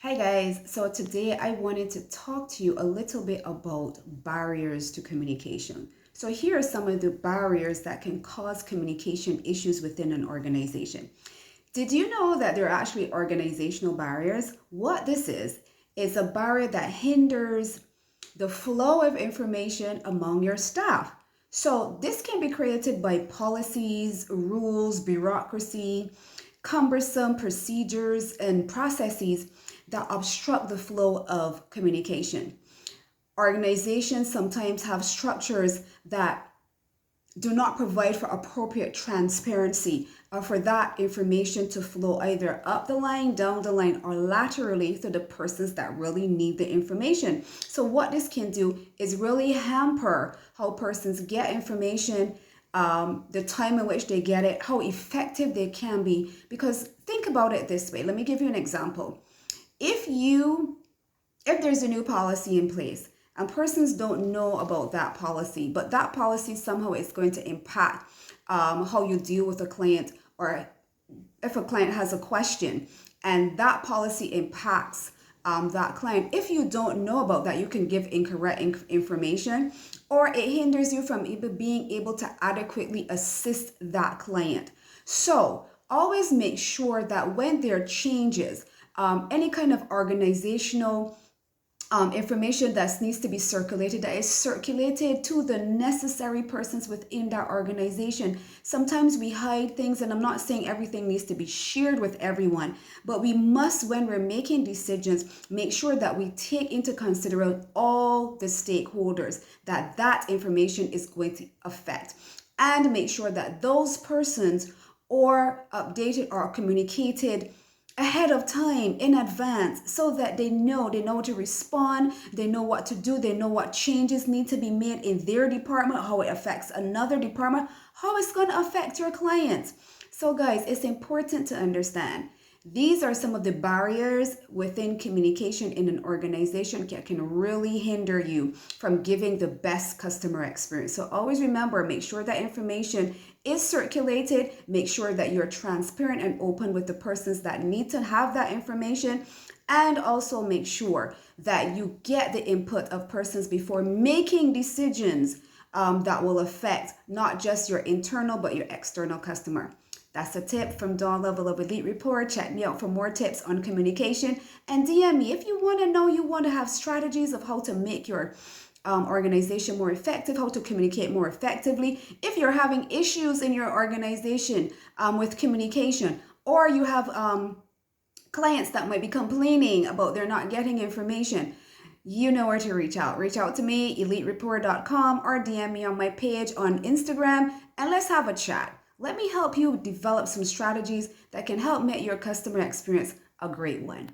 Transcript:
Hi guys, so today I wanted to talk to you a little bit about barriers to communication. So here are some of the barriers that can cause communication issues within an organization. Did you know that there are actually organizational barriers? What this is a barrier that hinders the flow of information among your staff. So this can be created by policies, rules, bureaucracy, cumbersome procedures, and processes that obstruct the flow of communication. Organizations sometimes have structures that do not provide for appropriate transparency or for that information to flow either up the line, down the line, or laterally to the persons that really need the information. So what this can do is really hamper how persons get information, the time in which they get it, how effective they can be. Because think about it this way. Let me give you an example. If there's a new policy in place and persons don't know about that policy, but that policy somehow is going to impact how you deal with a client, or if a client has a question and that policy impacts that client, if you don't know about that, you can give incorrect information, or it hinders you from even being able to adequately assist that client. So always make sure that when there are changes, any kind of organizational information that needs to be circulated, that is circulated to the necessary persons within that organization. Sometimes we hide things, and I'm not saying everything needs to be shared with everyone, but we must, when we're making decisions, make sure that we take into consideration all the stakeholders that information is going to affect, and make sure that those persons are updated or communicated ahead of time, in advance, so that they know to respond, they know what to do, they know what changes need to be made in their department, how it affects another department, how it's going to affect your clients. So guys, it's important to understand these are some of the barriers within communication in an organization that can really hinder you from giving the best customer experience. So always remember, make sure that information is circulated, make sure that you're transparent and open with the persons that need to have that information, and also make sure that you get the input of persons before making decisions that will affect not just your internal but your external customer. That's a tip from Dawn Level of Elite Rapport. Check me out for more tips on communication, and DM me if you want to know, you want to have strategies of how to make your organization more effective, how to communicate more effectively. If you're having issues in your organization with communication, or you have clients that might be complaining about they're not getting information, you know where to reach out. Reach out to me, eliterapport.com, or DM me on my page on Instagram, and let's have a chat. Let me help you develop some strategies that can help make your customer experience a great one.